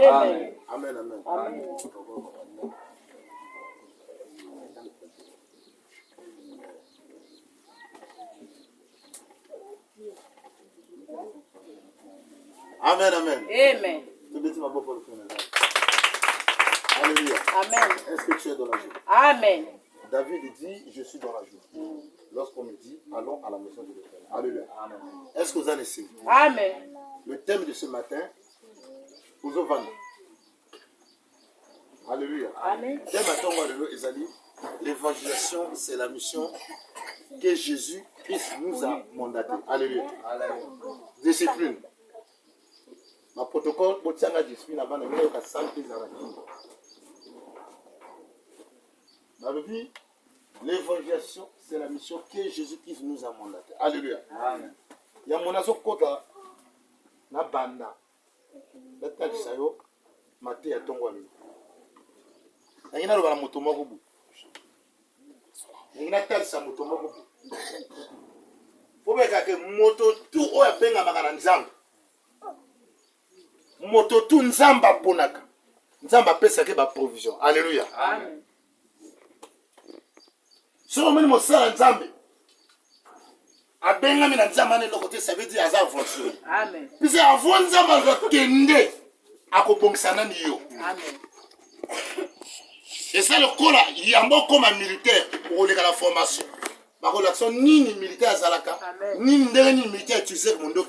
Amen. Amen, amen. Amen. Amen, amen. Amen. Alléluia. Amen. Est-ce que tu es dans la joie? Amen. David dit, je suis dans la joie. Lorsqu'on me dit, allons à la maison de l'Éternel. Alléluia. Amen. Est-ce que vous en essayez? Amen. Le thème de ce matin, vous avez Alléluia. Amen. Thème à ton Ezali, l'évangélisation, c'est la mission que Jésus-Christ nous a mandaté. Alléluia. Discipline. Ma protocole, botianga discipline avant de venir au santé ma vie, l'évangélisation, c'est la mission que Jésus-Christ nous a mandaté. Alléluia. Amen. Il y a mon asso kota na banda. La taxe yo maté ya tongo ami. Ngina lo bana moto moko bu. Ngina taxe moto moko bu. Fobeka ke moto tu o ya benga makana nzamba. Moto tu nzamba ponaka. Nzamba pesa ke ba provision. Alléluia. Amen. Si on met mon sang nzambe. Abenga mina nzamba ne lokote ça veut dire aza aventure. Amen. Puis c'est avant nzamba zo kende akobongisana ni yo. Amen. Et ça le kola yambo comme un militaire pour les la formation. Ba relation ni militaire azalaka. Ni ndenge ni militaire tu sais mon doc.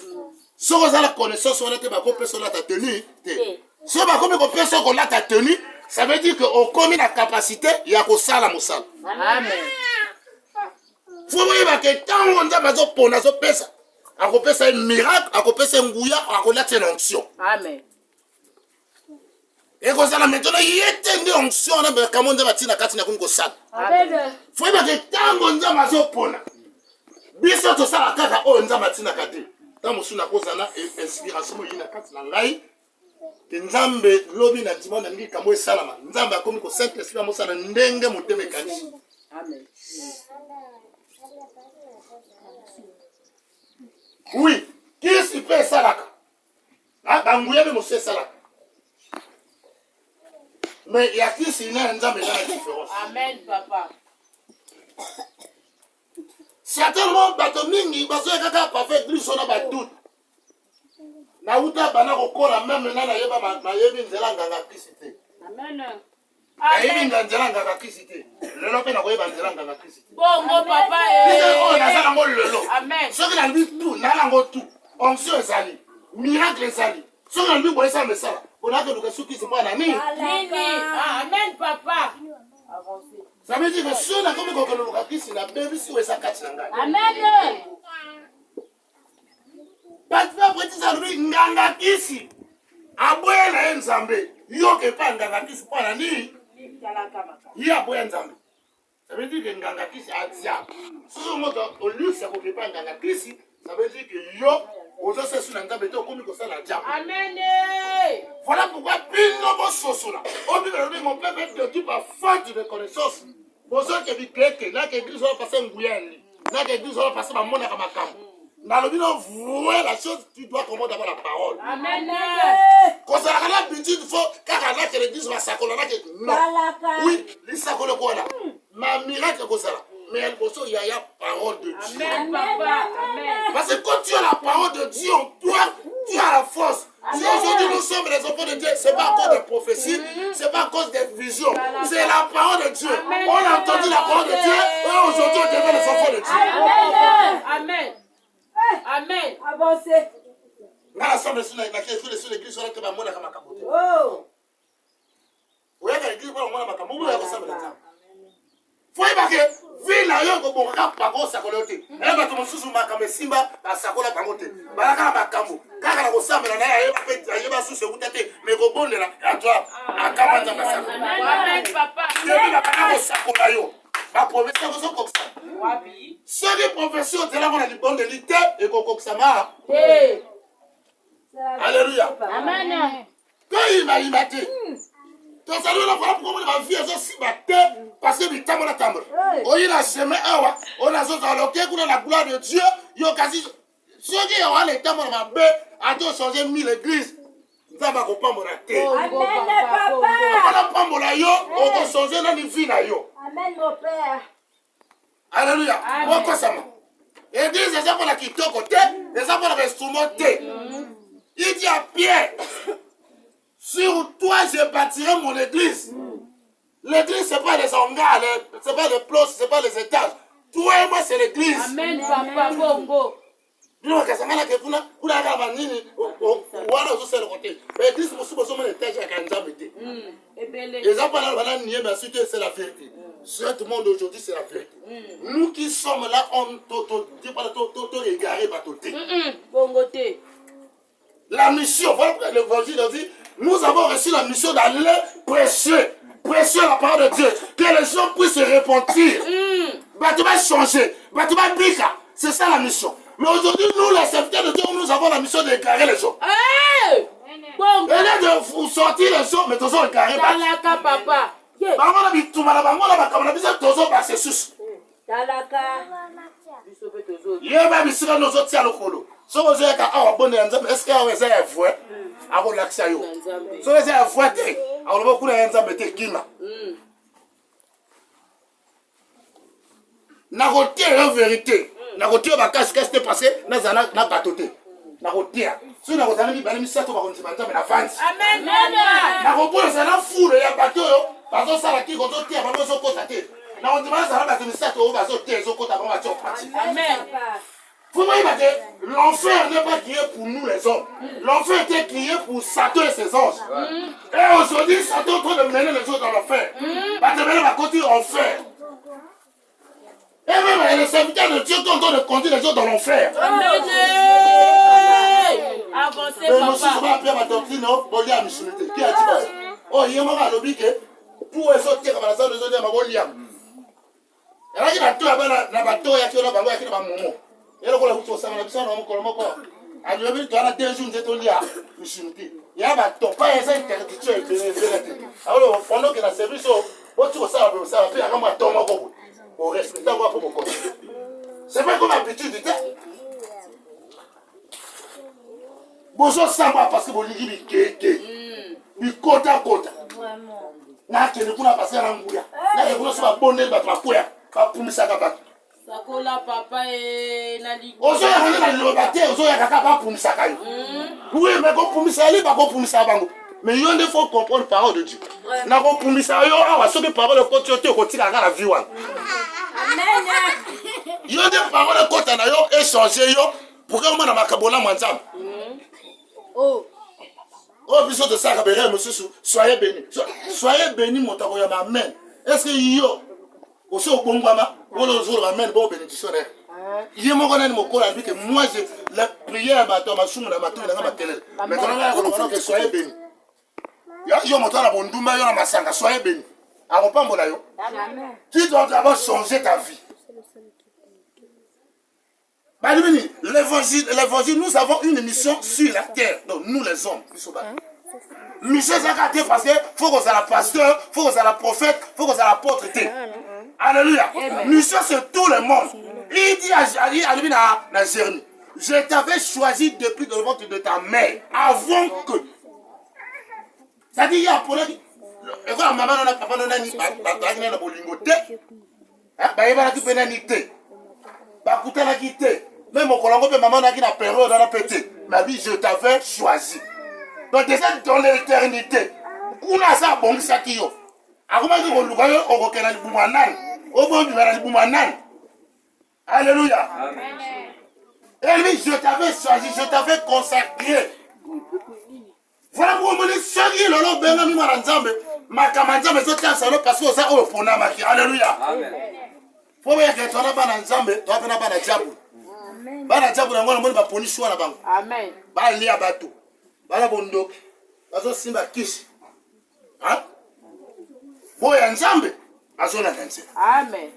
Si vous avez la connaissance, on a été bakopé sur la tenue. Si vous avez bakopé sur la tenue, ça veut dire qu'on connaît la capacité, il y a que ça la moussale. Amen. Vous voyez que tant on a besoin pour nous pesa, à couper c'est un miracle, à couper c'est un gouya, à couper c'est une onction. Amen. Et comme ça maintenant il y a une onction, on a besoin comment on va tirer la carte na kungo ça. Amen. Vous voyez que tant on a besoin pour nous, biso to ça la carte on a besoin na carte. Tant que nous avons une inspiration, nous avons Nzambe lobi na dimon na ngi kamwe salama. Nzambe akomi ko saint esprit mo sala ndenge muteme kanisi. Amen. Oui, qui s'y peut salaka? Ah, banguya be mo se salaka. Mais il y a qui s'y na Nzambe na différence. Amen, papa. Certainement bato mingi bazo kaka parfait Christ on a ba doute. Na uta bana kokola même na yeba ma yebi nzela nganga Christ. Amen. Ayebi nzela nganga Christ. Lelo pe na koyeba nzela nganga Christ. Bongo papa Oh na za ngo lelo. Amen. Soki na lui tout na ngo tout. Onction ezali. Miracle ezali. Soki na lui boyesa mesala. Ona ke luka suki simba na nini? Amen papa. Avancez. Ça veut dire que si on a comme le Christ na baby si wesa kati na ngai. Amen. Patva preti za lui nganga kisi. Aboye na Nzambe. Yo ke pa nganga kisi pa na ni. Yi aboye Nzambe. Ça veut dire que nganga kisi adia. Si on moto au lieu ça ko ke pa nganga kisi, ça veut dire que yo ozo se suna Nzambe to komi ko ça na dia. Amen. Voilà pourquoi pino bo sosona. On dit que mon peuple est de type à faute de connaissance. Bonsoir que vi que là que Dieu va passer nguyeli. Là que Dieu va passer ba mona kama kambo. Dans le bilan, voir la chose, tu dois commander d'abord la parole. Amen. Quand ça a il faut que l'église va s'accoler. Non. Oui, il s'accole quoi là? Ma miracle comme ça. Mais il y a la parole de Dieu. Amen, papa. Amen. Parce que quand tu as la parole de Dieu en toi, tu as la force. Si aujourd'hui nous sommes les enfants de Dieu, ce n'est pas à cause des prophéties, ce n'est pas à cause des visions. C'est la parole de Dieu. On a entendu la parole de Dieu et aujourd'hui on devient les enfants de Dieu. Amen. Amen. Avancez. Dans l'assemblée sur l'église, on a que ma monnaie comme un capote. Oh. Oui, l'église, on a un capote. Vous avez ça, madame. Faut y marquer. Ville là, yo ko bonga pa ko sakolote. E ba to mususu makame simba ba sakola bangote. Ba ka ba kambo. Kaka na ko sambela na ye ba pe ye ba susu utete me ko bonela. Atwa akama nzamba sana. Amen, papa. Ye ba ka ko sakola yo. Ba professeur ko so koksa. Wabi. Sori professeur de la mona libonde lité e ko koksa ma. Eh. Alléluia. Amen. Quand il m'a imité. Donc ça doit avoir pour la vie aussi battre parce que bitambo la tambo. Oui la semaine awa, on a zo aloké kuna la gloire de Dieu, yo quasi ceux qui ont les tambo na be, a to changer 1000 églises. nzambe akopambola te Bongo, Amen, papa. papa. mpona pambola yo okochange nani vi na yo. Amen, mon père. Alléluia. Amen. Okosama. Église eza mpona kitoko te, eza mpona bainstrument te. Il dit à Pierre, sur toi je bâtirai mon église. L'église c'est pas les hangars, c'est pas les plots, c'est pas les étages. Toi et moi c'est l'église. Amen, papa. Bongo. Bino kasangana ke kuna kaka banini wana ozosala kote. L'église mosusu bozomona étage ya kanzambe te. Ebele. Les enfants là, voilà, nier, mais ensuite c'est la vérité. Ce monde aujourd'hui, c'est la vérité. Nous qui sommes là, on est égaré, batoté. Bongo te. La mission, voilà pourquoi l'évangile dit, nous avons reçu la mission d'aller prêcher la parole de Dieu, que les gens puissent se repentir. Tu vas changer, tu vas bika. C'est ça la mission. Mais aujourd'hui, nous, les serviteurs de Dieu, nous avons la mission d'égarer les gens. Hey! Bongo. Et là, de vous sortir les gens, mais tous ont égaré. Talaka, papa. Yeah. Bango na bituma na bango na bakamana biso tozo ba sesus. Talaka. Bisope tozo. Yeba bisika nozo tia lokolo. So ozo yaka awa bonne ya nzambe est-ce que awa eza ya vrai? Ako lakisa yo. So eza ya vrai te. Awo lobo kuna ya nzambe te kima. Na kotia la vérité. Na kotia ba cache te passé na zana na batoté. Na kotia. So na kozana bi bana misato ba konti banzambe na fans. Amen. Na kopona sana fulu ya bato yo. Bazo sala ki kozo tia bango zo kota te. Na on demande ça ba misato o bazo te zo kota bango acho parti. Amen. Faut pas imaginer, l'enfer n'est pas créé pour nous les hommes. L'enfer était créé pour Satan et ses anges. Et aujourd'hui, Satan est en train de mener les gens dans l'enfer. Va te mener à côté enfer. Et même les serviteurs de Dieu sont en train de conduire les gens dans l'enfer. Amen. Avancez, Mais monsieur, je vais papa. appeler ma doctrine, on lit à missionité. Qui a dit ça? Oh, il y a un moment à l'objet que pour les autres, comme la salle de Dieu, on lit à. Et là, il y a tout là-bas, bateau, il y a tout là-bas, il y a tout là-bas. Et là, on a tout ça, on a tout ça, on a tout ça. A lui avait dit, on a 2 jours, nous étions liés à missionité. Il y a un bateau, pas les interdictions et les vérités. Alors, pendant que la service, on tout ça, ça fait un moment tomber au respect, on va pour mon côté. C'est pas comme habitude, tu sais. Bonjour, ça va parce que vous l'avez dit, il côte à côte. Vraiment. Na kene kuna passer na nguya. Na kene kuna soba bonne ba trapoya. Ba pumisa ka ba. Sakola, papa, et Nali. Ozo ya kana na lobate, ozo ya kaka ba pumisa ka yo. Oui, mais ko pumisa li ba ko pumisa bango. Mais il faut comprendre la parole de Dieu. Na ko pumisa yo awa so be parole ko ti ko tika ka la vie wan. Amen. Yo de parole ko ta na yo échanger yo pour que na makabola mwanzam. Oh. Oh, biso de ça, monsieur, soyez bénis. Soyez bénis, mon taboya, amen. Est-ce que yo, aussi au bon gama, pour le jour, amen, bon bénédictionnaire. Il y a mon coran, que moi, la prière, ma tombe, ma choum, ma tombe, ma télé. Maintenant, que soyez bénis. Yo, mon temps, la bonne douma, yo, la massanga, soyez bénis. Alors, pas mon ayo. Amen. Tu dois d'abord changer ta vie. L'évangile, nous avons une mission sur la terre. Donc, nous les hommes. Mission Zakaté parce que faut qu'on soit la pasteur, faut qu'on soit la prophète, faut qu'on soit l'apôtre. Alléluia. Mission c'est tout le monde. Il dit à Jérémie, je t'avais choisi depuis le ventre de ta mère avant que. C'est-à-dire, il y a un problème. Et voilà, maman, on a papa, on a ni pas bolingoté. Bah, il va la couper n'anité. Bah, coûter la quitter. Même mon collègue, maman, on a qui n'a période, on a pété. Ma vie, je t'avais choisi. Donc déjà dans l'éternité, on a ça bon ça qui yo. Akuma ki ko luka yo o ko kena libuma nan. O bo bi na libuma nan. Alléluia. Amen. Et lui, je t'avais choisi, je t'avais consacré. Voilà pour me dire ce qui lolo benga mi maranzambe. Makamanja mais ça ça parce que ça o pona maki. Alléluia. Amen. Faut bien que toi na bana nzambe, toi na bana diable. Amen. Bana diable na ngona mo ba poni shwa na bango. Amen. Ba lia bato. Bala bondo bazo simba kishi hein boya nzambe azona danser. Amen.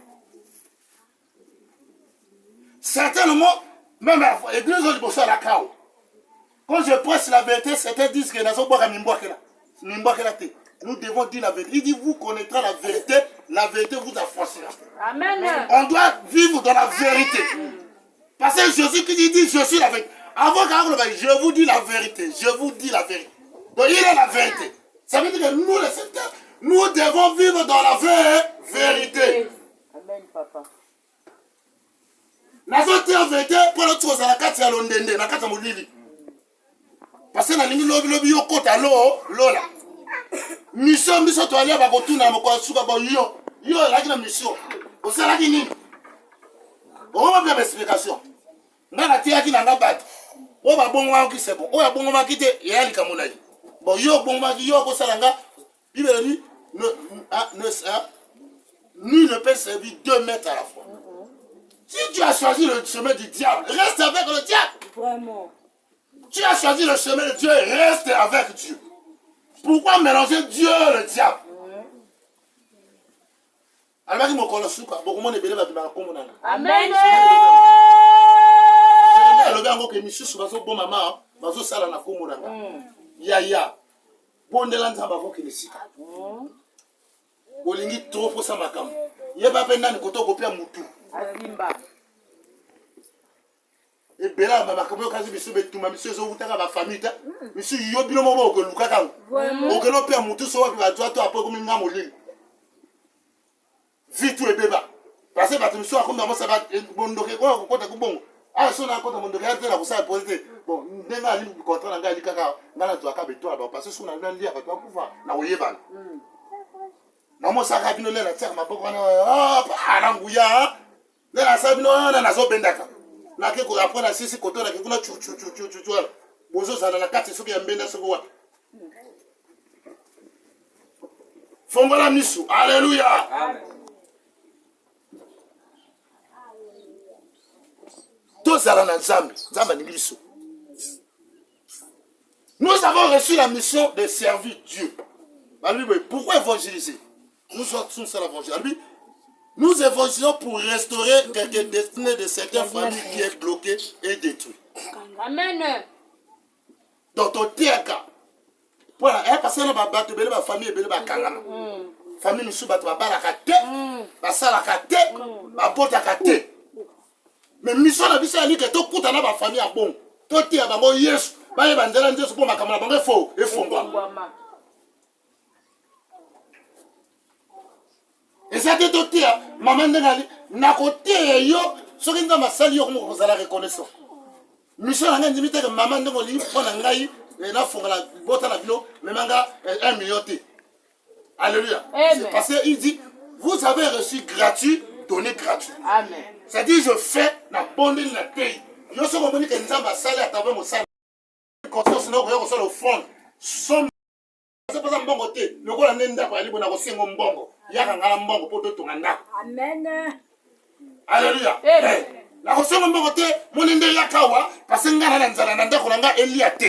Certainement même l'église de Bossa la kao quand je prêche la vérité certains disent que nazo boka mimbokela te. Nous devons dire la vérité. Il dit vous connaîtrez la vérité vous affranchira. Amen. On doit vivre dans la vérité parce que Jésus qui dit je suis la vérité. Avant je vous dis la vérité, je vous dis la vérité. Donc il est la vérité. Ça veut dire que nous, les secteurs, nous devons vivre dans la vérité. Amen, papa. Nazote en vérité pour l'autre chose à la carte ya londende na carte molili. Parce que na lingi lobi yo kota lola. Mission biso to alia ba kotuna moko suka ba yo la kina mission. O sala kini. O ba bien explication. Ngana tia kina ngaba. O ba bongo wa ki c'est bon. O ya bongo ma kite ya likamona yi. Bon yo bongo ma ki yo ko sala nga. Bible dit nul ne peut servir 2 maîtres à la fois. Si tu as choisi le chemin du diable, reste avec le diable. Vraiment. Tu as choisi le chemin de Dieu, reste avec Dieu. Pourquoi mélanger Dieu et le diable? Alors, je Amen. Azimba. Et bela ba makambo kazi biso betuma biso zo utaka ba famille ta biso yo bino mo ko luka ka o ke no pe mutu so wa ba to apo ko minga molili vitu e beba parce que ba biso akomba mo sa ba bondo ke ko kota ku bongo ah so na kota bondo ke ate la ko sa polite bon ndenga ali ku contrat nga ali kaka ngana to aka beto ba parce que so na ndi aba to kufa na oyeba na mo sa ka bino le na tsaka maboko na ah pa nguya le na sa bino na zo bendaka na ke ko après na sisi koto na ke kuna chu bozo sana na kati soki ya mbenda soko wa fongola misu alléluia amen to sala na nzamba ni biso. Nous avons reçu la mission de servir Dieu. Pourquoi évangéliser? Nous sommes sur l'évangile. Nous évangélisons pour restaurer quelques destinées de certaines familles qui est bloquées et détruites. Amen. Dans ton théâtre, voilà, parce que nous avons une famille et une famille, nous avons une mais mission na biso ali ke to kuta na ba famille a bon to tia ba mo Yesu ba ye banzela nzeso po makamala bango fo e fongwa et ça to tia maman ndengali na côté yo soki nda masali yo ko kozala reconnaissant mission na ndimi te ke maman ndengoli pona ngai na fongala bota na bino memanga 1 million te. Alléluia. Parce que il dit vous avez reçu gratuit, donné gratuit. Amen. C'est-à-dire, je fais la bonne de la paix. Je suis comme que nous avons salé à travers mon salaire. Conscience, nous avons le fond. C'est pas un bon côté. Le rôle d'un d'abord, il y a aussi un bon. Il y a un bon pour tout le monde. Amen. Alléluia. La question de mon côté, mon indé yakawa, parce que nous avons un zala, nous avons un Eliate.